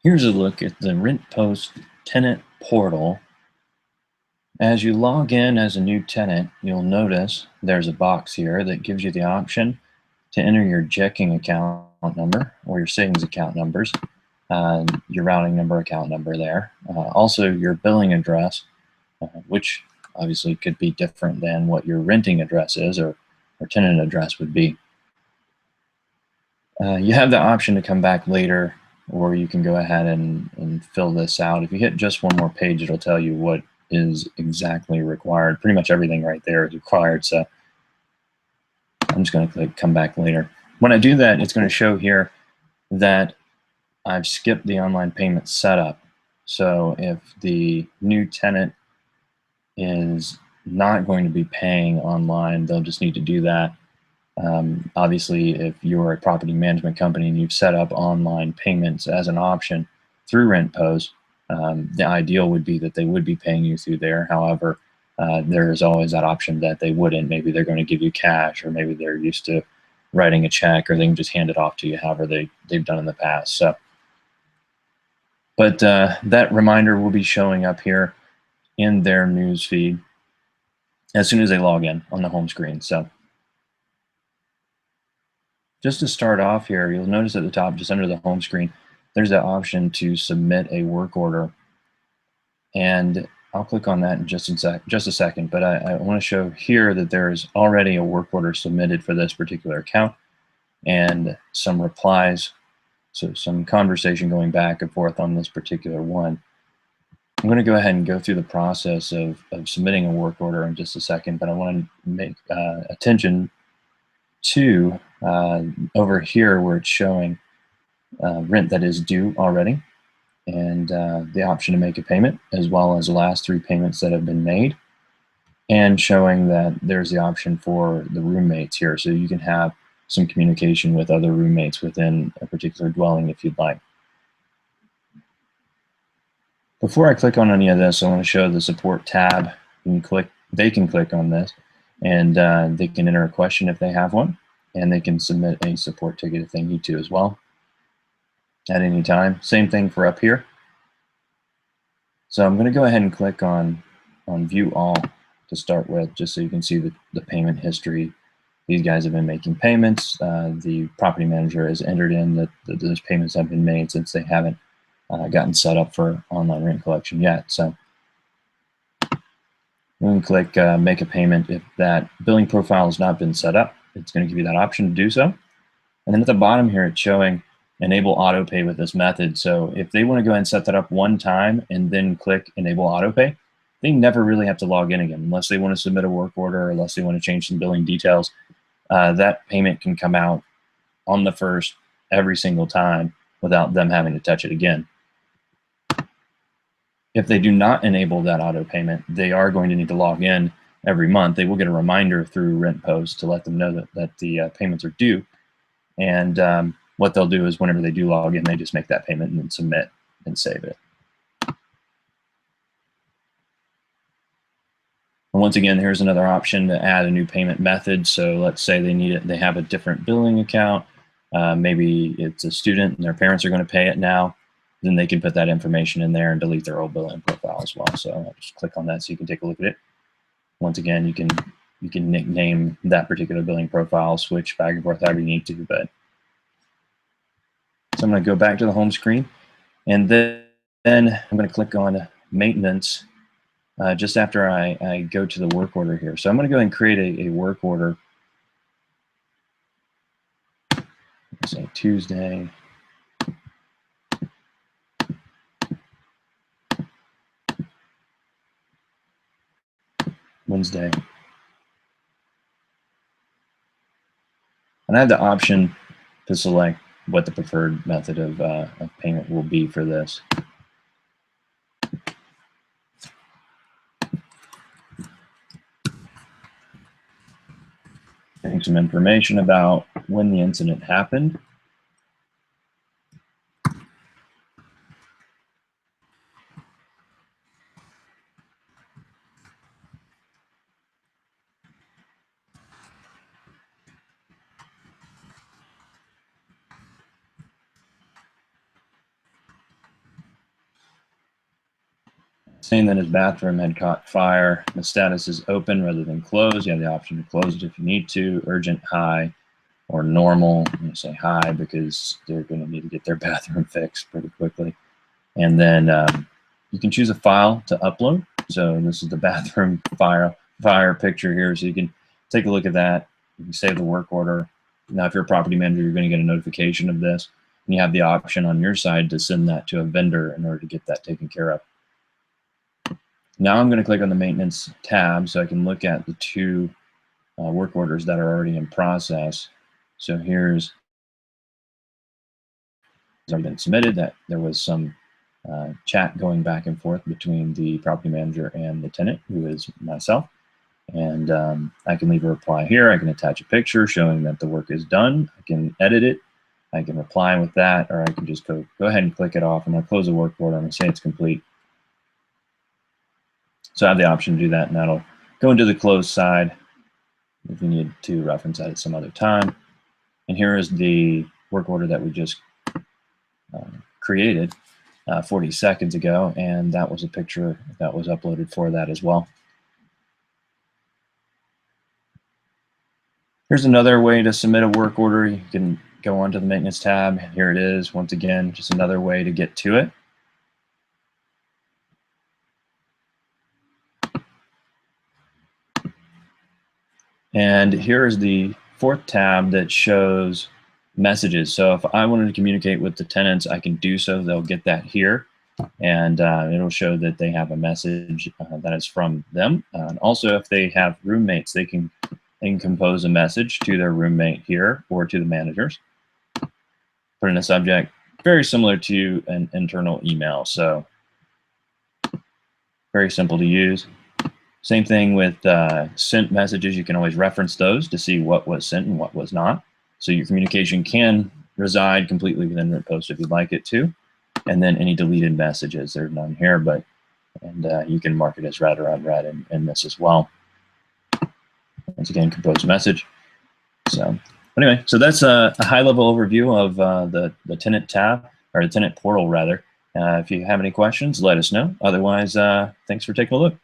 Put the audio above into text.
Here's a look at the RentPost tenant portal. As you log in as a new tenant, you'll notice there's a box here that gives you the option to enter your checking account number or your savings account numbers, your routing number, account number there. Also your billing address, which obviously could be different than what your renting address is or tenant address would be. You have the option to come back later, or you can go ahead and fill this out. If you hit just one more page, it'll tell you what is exactly required. Pretty much everything right there is required, so I'm just going to click come back later. When I do that, it's going to show here that I've skipped the online payment setup. So if the new tenant is not going to be paying online, they'll just need to do that. Obviously, if you're a property management company and you've set up online payments as an option through RentPost, the ideal would be that they would be paying you through there. However, there is always that option that they wouldn't. Maybe they're going to give you cash, or maybe they're used to writing a check, or they can just hand it off to you however they've done in the past. So, but that reminder will be showing up here in their news feed as soon as they log in on the home screen. So just to start off here, you'll notice at the top, just under the home screen, there's that option to submit a work order. And I'll click on that in just a second, but I want to show here that there is already a work order submitted for this particular account and some replies, so some conversation going back and forth on this particular one. I'm going to go ahead and go through the process of submitting a work order in just a second, but I want to make attention to over here where it's showing rent that is due already, and the option to make a payment, as well as the last 3 payments that have been made, and showing that there's the option for the roommates here, so you can have some communication with other roommates within a particular dwelling if you'd like. Before I click on any of this, I want to show the support tab. They can click on this, and they can enter a question if they have one, and they can submit a support ticket if they need to as well at any time. Same thing for up here. So I'm going to go ahead and click on view all to start with, just so you can see the payment history. These guys have been making payments. The property manager has entered in that those payments have been made since they haven't gotten set up for online rent collection yet. So we can click make a payment. If that billing profile has not been set up, it's going to give you that option to do so. And then at the bottom here, it's showing enable auto pay with this method. So if they want to go ahead and set that up one time and then click enable auto pay, they never really have to log in again unless they want to submit a work order or unless they want to change some billing details. That payment can come out on the first every single time without them having to touch it again. If they do not enable that auto payment, they are going to need to log in every month. They will get a reminder through RentPost to let them know that the payments are due. And what they'll do is whenever they do log in, they just make that payment and then submit and save it. And once again, here's another option to add a new payment method. So let's say they have a different billing account. Maybe it's a student and their parents are going to pay it now. Then they can put that information in there and delete their old billing profile as well. So I'll just click on that so you can take a look at it. Once again, you can nickname that particular billing profile, switch back and forth however you need to. But so I'm going to go back to the home screen, and then I'm going to click on maintenance just after I go to the work order here. So I'm going to go ahead and create a work order. Say Tuesday. Wednesday. And I have the option to select what the preferred method of payment will be for this. Getting some information about when the incident happened. saying that his bathroom had caught fire. The status is open rather than closed. You have the option to close it if you need to. Urgent, high, or normal. I'm going to say high because they're going to need to get their bathroom fixed pretty quickly. And then you can choose a file to upload. So this is the bathroom fire picture here. So you can take a look at that. You can save the work order. Now, if you're a property manager, you're going to get a notification of this. And you have the option on your side to send that to a vendor in order to get that taken care of. Now I'm going to click on the maintenance tab so I can look at the two work orders that are already in process. So here's already been submitted, that there was some chat going back and forth between the property manager and the tenant, who is myself. And I can leave a reply here. I can attach a picture showing that the work is done. I can edit it. I can reply with that, or I can just go ahead and click it off. I'm going to close the work order. I'm going to say it's complete. So I have the option to do that, and that'll go into the closed side if you need to reference that at some other time. And here is the work order that we just created 40 seconds ago, and that was a picture that was uploaded for that as well. Here's another way to submit a work order. You can go onto the maintenance tab. Here it is. Once again, just another way to get to it. And here is the fourth tab that shows messages. So if I wanted to communicate with the tenants, I can do so. They'll get that here, and it'll show that they have a message that is from them. And also, if they have roommates, they can compose a message to their roommate here or to the managers. Put in a subject, very similar to an internal email. So very simple to use. Same thing with sent messages. You can always reference those to see what was sent and what was not. So your communication can reside completely within RentPost if you'd like it to. And then any deleted messages, they're none here, but you can mark it as read or unread in this as well. Once again, compose a message. So anyway, so that's a high-level overview of the tenant tab, or the tenant portal rather. If you have any questions, let us know. Otherwise, thanks for taking a look.